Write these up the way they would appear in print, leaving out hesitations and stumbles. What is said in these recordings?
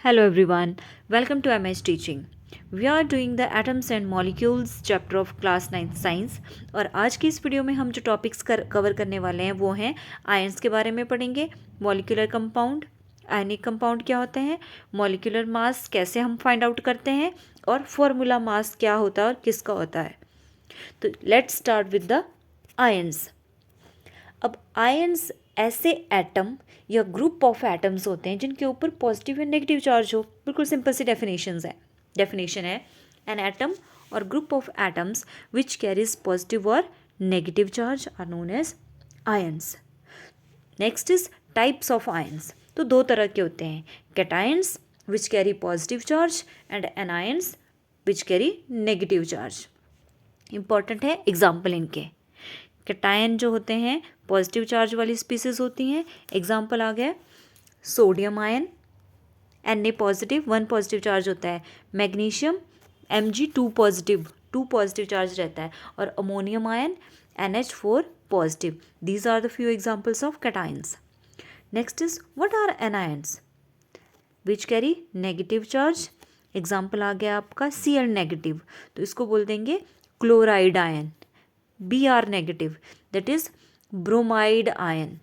Hello everyone, welcome to MS Teaching. We are doing the Atoms and Molecules chapter of class 9th Science और आज की इस video में हम जो टॉपिक्स कवर करने वाले हैं वो हैं आयंस के बारे में पढ़ेंगे, मॉलिक्यूलर कंपाउंड, आयनिक कंपाउंड क्या होते हैं, मॉलिक्यूलर मास कैसे हम फाइंड आउट करते हैं और फॉर्मूला मास क्या होता है और किसका होता है। तो let's start with the ions. अब आयंस ऐसे एटम या ग्रुप ऑफ एटम्स होते हैं जिनके ऊपर पॉजिटिव या नेगेटिव चार्ज हो। बिल्कुल सिंपल सी डेफिनेशन है an atom or group of atoms which carries positive or negative charge are known as ions. Next is types of ions. तो दो तरह के होते हैं, cations which carry positive charge and anions which carry negative charge. Important है example इनके। Cation जो होते हैं पॉजिटिव चार्ज वाली स्पीसीज होती हैं। एग्जाम्पल आ गया sodium ion, Na positive, 1 positive charge होता है। मैग्नीशियम Mg 2 पॉजिटिव चार्ज रहता है। और ammonium ion NH4 positive. These are the few examples of cations. Next is what are anions which carry negative charge. Example आ गया आपका Cl negative, तो इसको बोल देंगे chloride ion. Br negative that is bromide ion.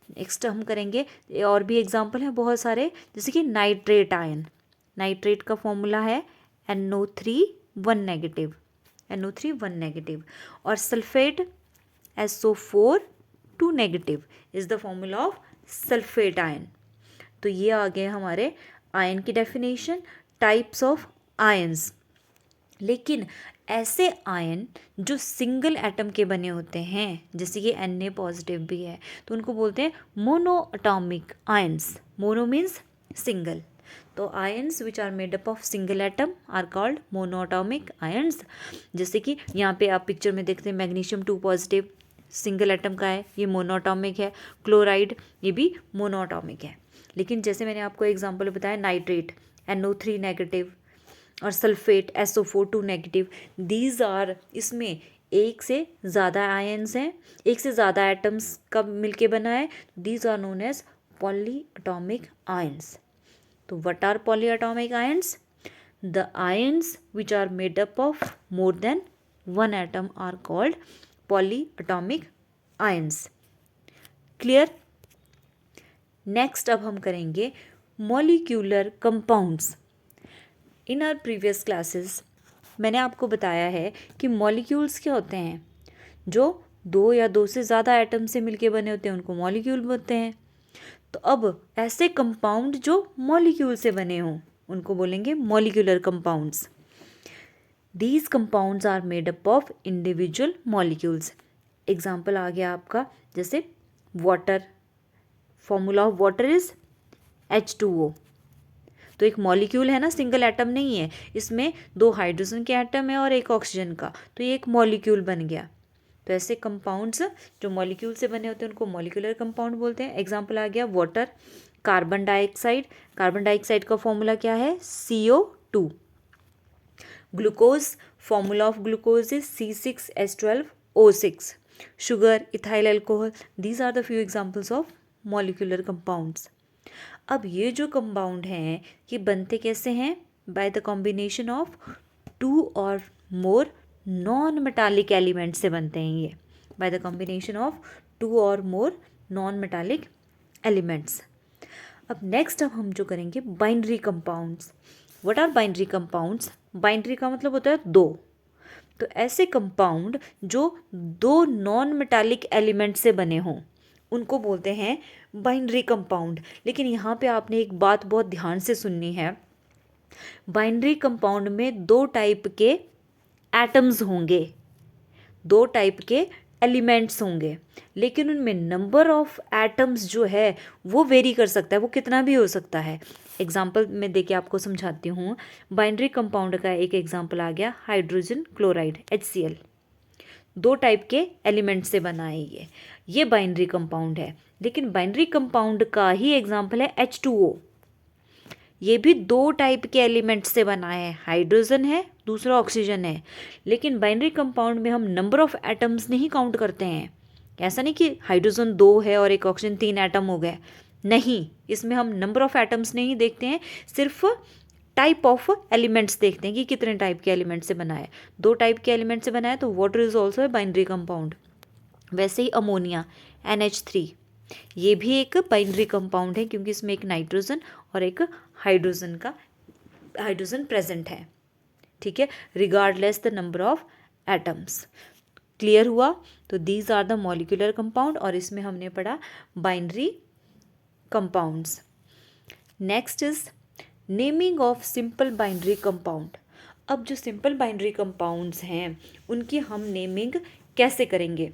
Next हम करेंगे, और भी एग्जाम्पल हैं बहुत सारे, जैसे कि नाइट्रेट आयन। नाइट्रेट का फॉर्मूला है NO3 1 नेगेटिव। और sulphate SO4 2 negative is the formula of sulphate ion. तो ये आ गए हमारे आयन की डेफिनेशन, टाइप्स ऑफ आयंस। लेकिन ऐसे आयन जो सिंगल एटम के बने होते हैं, जैसे कि Na पॉजिटिव भी है, तो उनको बोलते हैं monoatomic ions. Mono means single. तो ions which are made up of single atom are called monoatomic ions. जैसे कि यहाँ पे आप पिक्चर में देखते हैं मैग्नीशियम 2 पॉजिटिव सिंगल एटम का है, ये मोनो अटोमिक है। क्लोराइड ये भी मोनो अटोमिक है। लेकिन जैसे मैंने आपको एग्जाम्पल बताया नाइट्रेट NO3 नेगेटिव और sulphate SO4 2 negative, these are, इसमें एक से ज़्यादा आयंस हैं, एक से ज़्यादा एटम्स का मिलके बना है। These are known as polyatomic ions. तो what are polyatomic ions? The ions which are made up of more than 1 atom are called polyatomic ions. Clear? Next अब हम करेंगे molecular compounds. In our previous classes मैंने आपको बताया है कि molecules क्या होते हैं, जो 2 या 2 से ज़्यादा एटम से मिलके बने होते हैं उनको मॉलिक्यूल बोलते हैं। तो अब ऐसे कंपाउंड जो मॉलिक्यूल से बने हों उनको बोलेंगे molecular compounds. These compounds are made up of individual molecules. Example आ गया आपका, जैसे water, formula of water is H2O। तो एक मॉलिक्यूल है ना, सिंगल एटम नहीं है, इसमें 2 हाइड्रोजन के एटम है और एक ऑक्सीजन का, तो ये एक मॉलिक्यूल बन गया। तो ऐसे कंपाउंड्स जो मॉलिक्यूल से बने होते हैं उनको मॉलिक्यूलर कंपाउंड बोलते हैं। एग्जाम्पल आ गया वाटर, कार्बन डाइऑक्साइड का फॉर्मूला क्या है CO2। Glucose, formula of glucose is C6H12O6। Sugar, ethyl alcohol, these are the few examples of molecular compounds. अब ये जो कंपाउंड हैं ये बनते कैसे हैं? बाय द कॉम्बिनेशन ऑफ 2 और मोर नॉन मेटालिक एलिमेंट से बनते हैं। ये बाय द कॉम्बिनेशन ऑफ 2 और मोर नॉन मेटालिक एलिमेंट्स। अब नेक्स्ट अब हम जो करेंगे binary compounds. What are binary compounds? Binary का मतलब होता है 2। तो ऐसे कंपाउंड जो 2 नॉन मेटालिक एलिमेंट से बने हों उनको बोलते हैं बाइनरी कंपाउंड। लेकिन यहाँ पे आपने एक बात बहुत ध्यान से सुननी है, बाइनरी कंपाउंड में 2 टाइप के एटम्स होंगे, 2 टाइप के एलिमेंट्स होंगे, लेकिन उनमें नंबर ऑफ एटम्स जो है वो वेरी कर सकता है, वो कितना भी हो सकता है। एग्जाम्पल में देके आपको समझाती हूँ। बाइनरी कंपाउंड का एक एग्जाम्पल आ गया हाइड्रोजन क्लोराइड HCl। 2 टाइप के एलिमेंट से बना है ये बाइनरी कंपाउंड है। लेकिन बाइनरी कंपाउंड का ही एग्जाम्पल है H2O। ये भी 2 टाइप के एलिमेंट से बना है, हाइड्रोजन है, दूसरा ऑक्सीजन है। लेकिन बाइनरी कंपाउंड में हम नंबर ऑफ एटम्स नहीं काउंट करते हैं। ऐसा नहीं कि हाइड्रोजन 2 है और एक ऑक्सीजन 3 एटम हो गए, नहीं, इसमें हम नंबर ऑफ एटम्स नहीं देखते हैं, सिर्फ टाइप ऑफ एलिमेंट्स देखते हैं कि कितने टाइप के एलिमेंट से बना है। 2 टाइप के एलिमेंट से बना है तो water is also a binary compound. वैसे ही अमोनिया NH3 ये भी एक बाइनरी कंपाउंड है क्योंकि इसमें एक नाइट्रोजन और एक हाइड्रोजन प्रेजेंट है। ठीक है, regardless the number of atoms. Clear हुआ? तो these are the molecular compound और इसमें हमने पढ़ा binary compounds. Next is naming of simple binary compound. अब जो सिंपल बाइनरी कंपाउंड्स हैं उनकी हम नेमिंग कैसे करेंगे?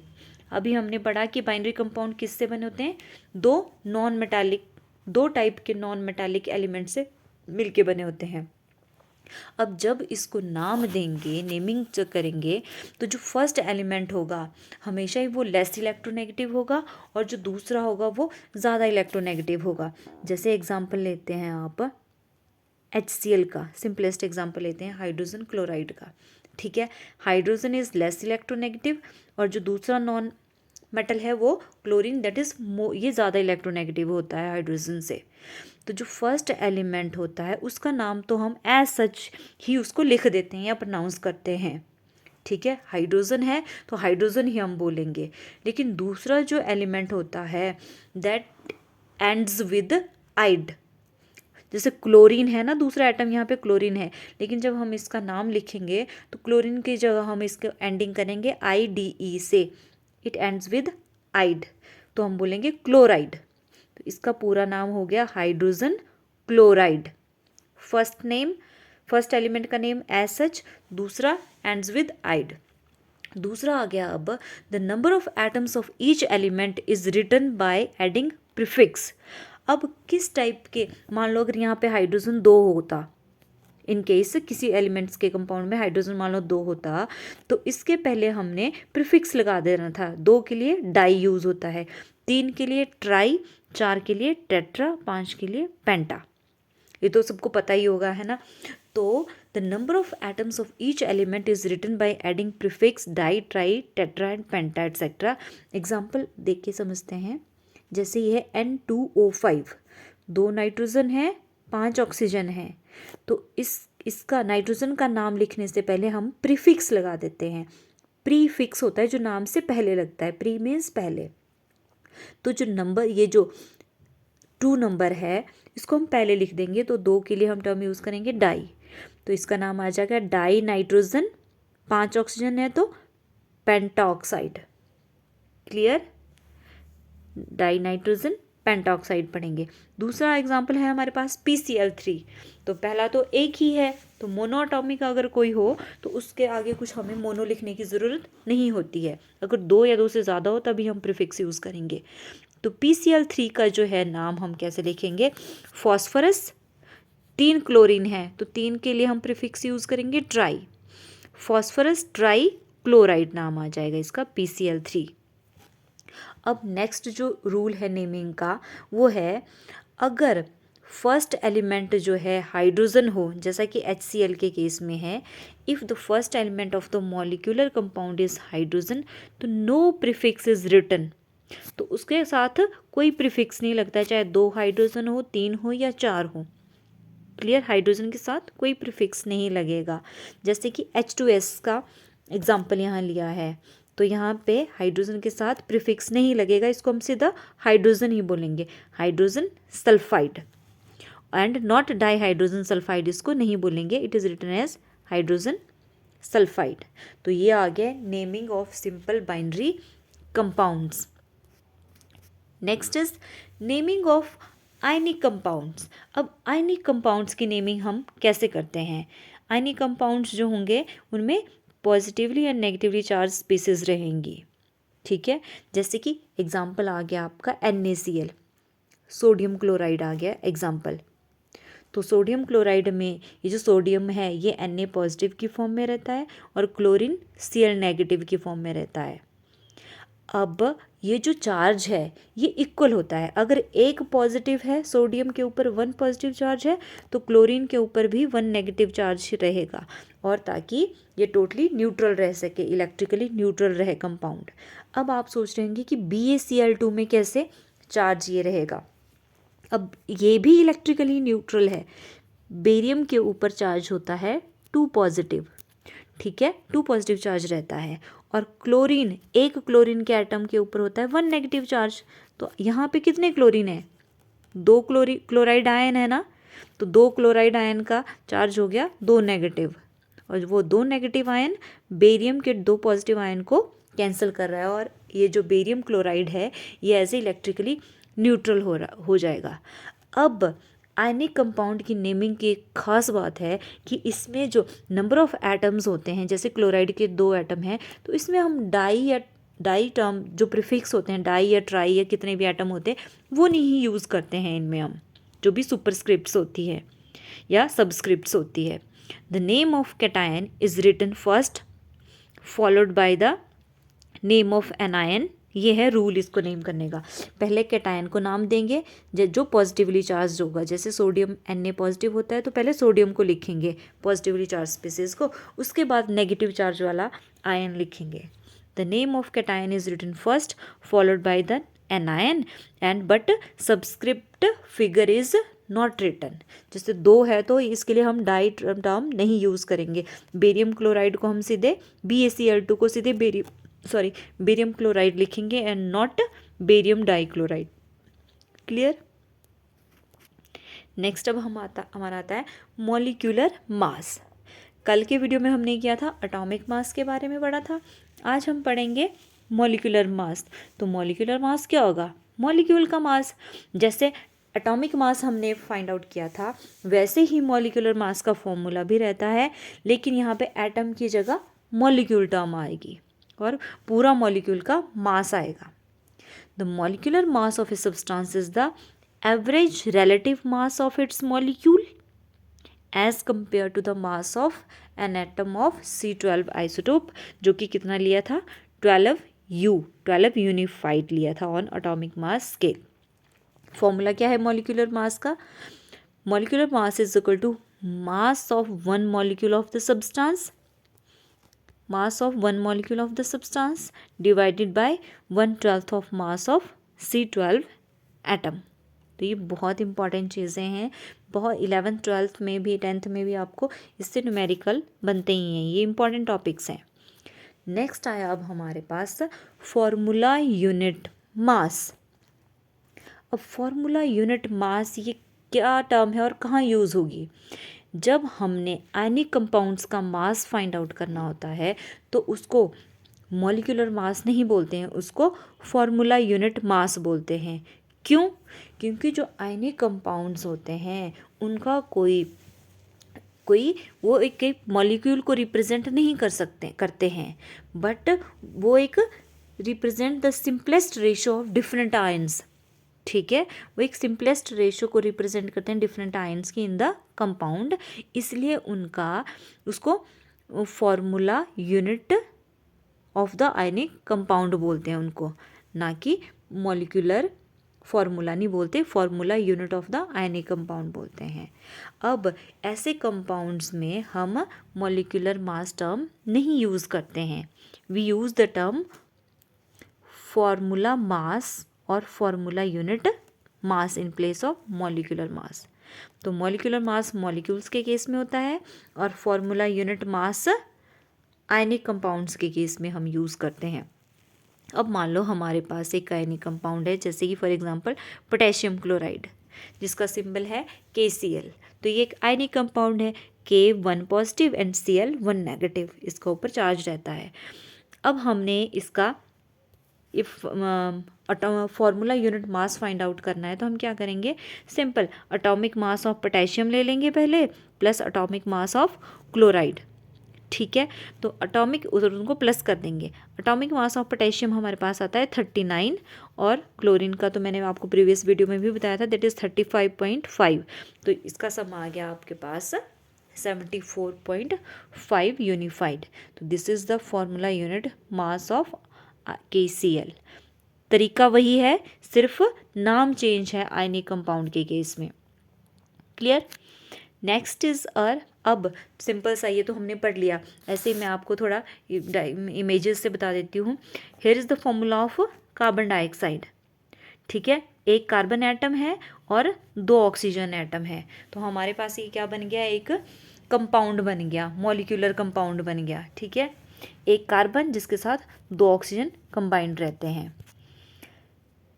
अभी हमने पढ़ा कि बाइनरी कंपाउंड किससे बने होते हैं? दो टाइप के नॉन मेटालिक एलिमेंट से मिलके बने होते हैं। अब जब इसको नाम देंगे, नेमिंग करेंगे, तो जो फर्स्ट एलिमेंट होगा हमेशा ही वो लेस इलेक्ट्रोनेगेटिव होगा और जो दूसरा होगा वो ज़्यादा इलेक्ट्रोनेगेटिव होगा। जैसे एग्जांपल लेते हैं आप HCl का, सिंपलेस्ट एग्जांपल लेते हैं हाइड्रोजन क्लोराइड का। ठीक है, हाइड्रोजन इज़ लेस इलेक्ट्रोनेगेटिव और जो दूसरा नॉन मेटल है वो क्लोरीन, दैट इज़ ये ज़्यादा इलेक्ट्रोनेगेटिव होता है हाइड्रोजन से। तो जो फर्स्ट एलिमेंट होता है उसका नाम तो हम एज सच ही उसको लिख देते हैं या प्रोनाउंस करते हैं। ठीक है, हाइड्रोजन है तो हाइड्रोजन ही हम बोलेंगे। लेकिन दूसरा जो एलिमेंट होता है दैट एंड्स विद आइड, जैसे क्लोरीन है ना, दूसरा एटम यहाँ पे क्लोरीन है, लेकिन जब हम इसका नाम लिखेंगे तो क्लोरीन की जगह हम इसके एंडिंग करेंगे IDE से, इट एंड्स विद आइड, तो हम बोलेंगे क्लोराइड। तो इसका पूरा नाम हो गया हाइड्रोजन क्लोराइड। फर्स्ट एलिमेंट का नेम एज सच, दूसरा एंड्स विद आइड। दूसरा आ गया अब, the number of atoms of each element is written by adding prefix. अब किस टाइप के, मान लो अगर यहाँ पे हाइड्रोजन 2 होता, इन केस किसी एलिमेंट्स के कंपाउंड में हाइड्रोजन मान लो 2 होता, तो इसके पहले हमने प्रीफिक्स लगा देना था। 2 के लिए डाई यूज़ होता है, 3 के लिए ट्राई, 4 के लिए टेट्रा, 5 के लिए पेंटा। ये तो सबको पता ही होगा, है ना। तो the number of atoms of each element is written by adding prefix di, tri, tetra and penta etcetera. Example देख के समझते हैं। जैसे ये है N2O5, 2 नाइट्रोजन है, 5 ऑक्सीजन है, तो इसका नाइट्रोजन का नाम लिखने से पहले हम प्रीफिक्स लगा देते हैं। प्रीफिक्स होता है जो नाम से पहले लगता है, प्री मीन्स पहले। तो जो नंबर, ये जो 2 नंबर है इसको हम पहले लिख देंगे, तो 2 के लिए हम टर्म यूज़ करेंगे डाई, तो इसका नाम आ जाएगा डाई नाइट्रोजन। 5 ऑक्सीजन है तो pentoxide. Clear? Die nitrogen pentoxide पढ़ेंगे। दूसरा एग्जाम्पल है हमारे पास PCl3, तो पहला तो एक ही है, तो मोनोअटॉमिक अगर कोई हो तो उसके आगे कुछ हमें मोनो लिखने की ज़रूरत नहीं होती है। अगर 2 या 2 से ज़्यादा हो तभी हम प्रीफिक्स यूज़ करेंगे। तो PCl3 का जो है नाम हम कैसे लिखेंगे? फॉस्फोरस, 3 क्लोरीन है तो 3 के लिए हम प्रीफिक्स यूज़ करेंगे ट्राई, फॉस्फोरस ट्राई क्लोराइड नाम आ जाएगा इसका PCl3। अब नेक्स्ट जो रूल है नेमिंग का वो है, अगर फर्स्ट एलिमेंट जो है हाइड्रोजन हो, जैसा कि HCl के केस में है, if the first element of the molecular compound is hydrogen तो नो प्रीफिक्स इज रिटन, तो उसके साथ कोई प्रीफिक्स नहीं लगता है, चाहे 2 हाइड्रोजन हो, 3 हो या 4 हो। क्लियर? हाइड्रोजन के साथ कोई प्रीफिक्स नहीं लगेगा। जैसे कि H2S का एग्जाम्पल यहाँ लिया है, तो यहाँ पे हाइड्रोजन के साथ प्रीफिक्स नहीं लगेगा, इसको हम सीधा हाइड्रोजन ही बोलेंगे, hydrogen sulphide, and not di hydrogen sulphide इसको नहीं बोलेंगे, it is written as hydrogen sulphide. तो ये आ गया naming of simple binary compounds. Next is naming of ionic compounds. अब आयनिक कंपाउंड्स की नेमिंग हम कैसे करते हैं? आयनिक कंपाउंड्स जो होंगे उनमें positively and negatively charge species रहेंगी। ठीक है, जैसे कि एग्जाम्पल आ गया आपका NaCl, सोडियम क्लोराइड आ गया एग्जाम्पल। तो सोडियम क्लोराइड में ये जो सोडियम है ये Na पॉजिटिव की फॉर्म में रहता है और क्लोरीन Cl नेगेटिव की फॉर्म में रहता है। अब ये जो चार्ज है ये इक्वल होता है, अगर एक पॉजिटिव है सोडियम के ऊपर 1 पॉजिटिव चार्ज है तो क्लोरीन के ऊपर भी 1 नेगेटिव चार्ज रहेगा, और ताकि ये टोटली न्यूट्रल रह सके, इलेक्ट्रिकली न्यूट्रल रहे कंपाउंड। अब आप सोच रहे होंगे कि BaCl2 में कैसे चार्ज ये रहेगा, अब ये भी इलेक्ट्रिकली न्यूट्रल है। बेरियम के ऊपर चार्ज होता है 2 पॉजिटिव, ठीक है, 2 पॉजिटिव चार्ज रहता है, और क्लोरीन, एक क्लोरीन के एटम के ऊपर होता है 1 नेगेटिव चार्ज। तो यहाँ पे कितने क्लोरीन है? 2 क्लोराइड आयन है ना, तो 2 क्लोराइड आयन का चार्ज हो गया 2 नेगेटिव, और वो 2 नेगेटिव आयन बेरियम के 2 पॉजिटिव आयन को कैंसिल कर रहा है, और ये जो बेरियम क्लोराइड है ये ऐसे इलेक्ट्रिकली न्यूट्रल हो जाएगा। अब आयनिक कंपाउंड की नेमिंग की एक खास बात है कि इसमें जो नंबर ऑफ एटम्स होते हैं, जैसे क्लोराइड के 2 एटम हैं, तो इसमें हम डाई टर्म जो प्रीफिक्स होते हैं, डाई या ट्राई या कितने भी एटम होते हैं, वो नहीं यूज़ करते हैं इनमें हम, जो भी सुपरस्क्रिप्ट्स होती है या सबस्क्रिप्ट्स होती है। The name of cation is written first followed by the name of anion. ये है रूल इसको नेम करने का। पहले कैटायन को नाम देंगे जो पॉजिटिवली चार्ज होगा, जैसे सोडियम Na पॉजिटिव होता है तो पहले सोडियम को लिखेंगे पॉजिटिवली चार्ज स्पीसीज को, उसके बाद नेगेटिव चार्ज वाला आयन लिखेंगे। The name of cation is written first followed by the anion and but subscript figure is not written. जैसे 2 है तो इसके लिए हम डाई टर्म नहीं यूज़ करेंगे। बेरियम क्लोराइड को हम सीधे BaCl2 को सीधे बेरियम क्लोराइड लिखेंगे and not barium dichloride. Clear? Next अब हमारा आता है मॉलिक्यूलर मास। कल के वीडियो में हमने किया था एटॉमिक मास के बारे में पढ़ा था, आज हम पढ़ेंगे मॉलिक्यूलर मास। तो मॉलिक्यूलर मास क्या होगा? मॉलिक्यूल का मास। जैसे एटॉमिक मास हमने फाइंड आउट किया था, वैसे ही मॉलिक्यूलर मास का फॉर्मूला भी रहता है, लेकिन यहाँ पे एटम की जगह मॉलिक्यूल टर्म आएगी और पूरा मॉलिक्यूल का मास आएगा। The molecular mass of a substance is the average relative mass of its molecule as compare to the mass of an atom of C12 isotope, जो कि कितना लिया था? 12 यूनिफाइड लिया था on atomic mass scale. Formula क्या है molecular mass का? Molecular mass is equal to mass of one molecule of the substance, mass of one molecule of the substance divided by 1/12 of mass of C12 atom। तो ये बहुत important चीज़ें हैं, बहुत 11th 12th में भी 10th में भी आपको इससे न्यूमेरिकल बनते ही हैं, ये इंपॉर्टेंट टॉपिक्स हैं। नेक्स्ट आया अब हमारे पास फॉर्मूला यूनिट मास। अब फॉर्मूला यूनिट मास ये क्या टर्म है और कहाँ यूज़ होगी? जब हमने आयनिक कंपाउंड्स का मास फाइंड आउट करना होता है तो उसको मॉलिक्यूलर मास नहीं बोलते हैं, उसको फॉर्मूला यूनिट मास बोलते हैं। क्यों? क्योंकि जो आयनिक कंपाउंड्स होते हैं उनका कोई वो एक मॉलिक्यूल को रिप्रेजेंट नहीं करते हैं, बट वो एक represent the simplest ratio of different ions. ठीक है, वो एक सिंपलेस्ट रेशो को रिप्रेजेंट करते हैं डिफरेंट आयंस की इन द कंपाउंड, इसलिए उसको formula unit of the ionic compound बोलते हैं उनको, ना कि मॉलिक्यूलर फॉर्मूला नहीं बोलते, formula unit of the ionic compound बोलते हैं। अब ऐसे कंपाउंड्स में हम मॉलिक्यूलर मास टर्म नहीं यूज़ करते हैं, we use the term formula mass और formula unit mass in place of molecular mass. तो मॉलिक्यूलर मास मॉलिक्यूल्स के केस में होता है और formula unit mass ionic compounds के केस में हम यूज़ करते हैं। अब मान लो हमारे पास एक आयनिक कंपाउंड है, जैसे कि फॉर एग्जांपल पोटेशियम क्लोराइड, जिसका सिंबल है KCl। तो ये एक आयनिक कंपाउंड है, K1 positive and Cl 1 negative, इसका ऊपर चार्ज रहता है। अब हमने इसका formula unit mass find out करना है तो हम क्या करेंगे? Simple, atomic mass of potassium ले लेंगे पहले plus atomic mass of chloride. ठीक है, तो एटॉमिक उधर उनको प्लस कर देंगे। एटॉमिक मास ऑफ पोटेशियम हमारे पास आता है 39 और क्लोरीन का तो मैंने आपको प्रीवियस वीडियो में भी बताया था, दैट इज़ 35.5। तो इसका सम आ गया आपके पास 74.5 यूनिफाइड। तो this is the formula unit mass of KCl। तरीका वही है, सिर्फ नाम चेंज है आयनिक कंपाउंड के केस में। क्लियर? नेक्स्ट इज अब सिंपल सा ये तो हमने पढ़ लिया, ऐसे ही मैं आपको थोड़ा इमेजेस से बता देती हूँ। Here is the formula of carbon dioxide. ठीक है, एक कार्बन एटम है और 2 ऑक्सीजन एटम है, तो हमारे पास ये क्या बन गया, एक कंपाउंड बन गया, मॉलिक्यूलर कंपाउंड बन गया, ठीक है। एक कार्बन जिसके साथ 2 ऑक्सीजन कंबाइंड रहते हैं।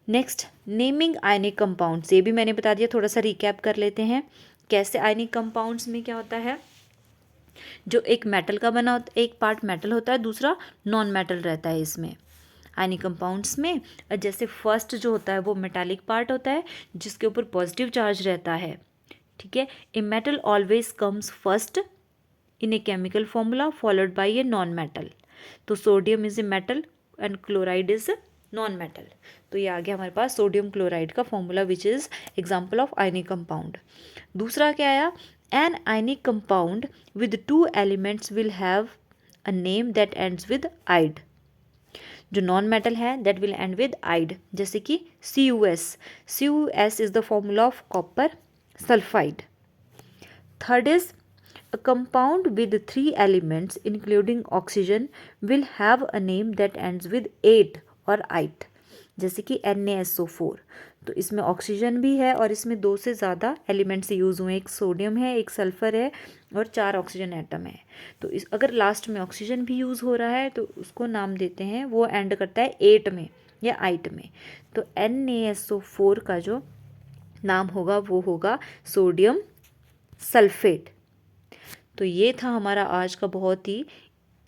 नेक्स्ट, नेमिंग आयनिक कंपाउंड्स, ये भी मैंने बता दिया, थोड़ा सा रिकैप कर लेते हैं कैसे आयनिक कंपाउंड्स में क्या होता है। जो एक मेटल का बना होता है, एक पार्ट मेटल होता है, दूसरा नॉन मेटल रहता है इसमें आयनिक कंपाउंड्स में। जैसे फर्स्ट जो होता है वो मेटालिक पार्ट होता है जिसके ऊपर पॉजिटिव चार्ज रहता है, ठीक है। A metal always comes first in a chemical formula followed by a non metal. तो sodium is a metal and chloride is non metal. तो ये आ गया हमारे पास सोडियम क्लोराइड का formula which is example of ionic compound. दूसरा क्या आया, an ionic compound with 2 elements will have a name that ends with ide. जो नॉन मेटल है दैट विल एंड विद आइड, जैसे कि CuS। CuS is the formula of copper sulphide. Third is a compound with 3 elements including oxygen will have a name that ends with 8 और 8, जैसे कि NaSO4। तो इसमें oxygen भी है और इसमें 2 से ज़्यादा एलिमेंट्स यूज़ हुए, एक सोडियम है, एक सल्फर है और 4 ऑक्सीजन एटम है। तो इस अगर लास्ट में ऑक्सीजन भी यूज़ हो रहा है तो उसको नाम देते हैं, वो एंड करता है 8 में या 8 में। तो NaSO4 का जो नाम होगा वो होगा सोडियम सल्फेट। तो ये था हमारा आज का बहुत ही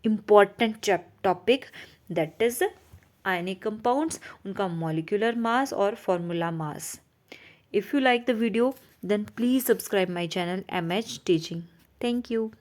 important topic that is ionic compounds, उनका मॉलिक्यूलर मास और formula mass. If you like the video then please subscribe my channel MH teaching. Thank you.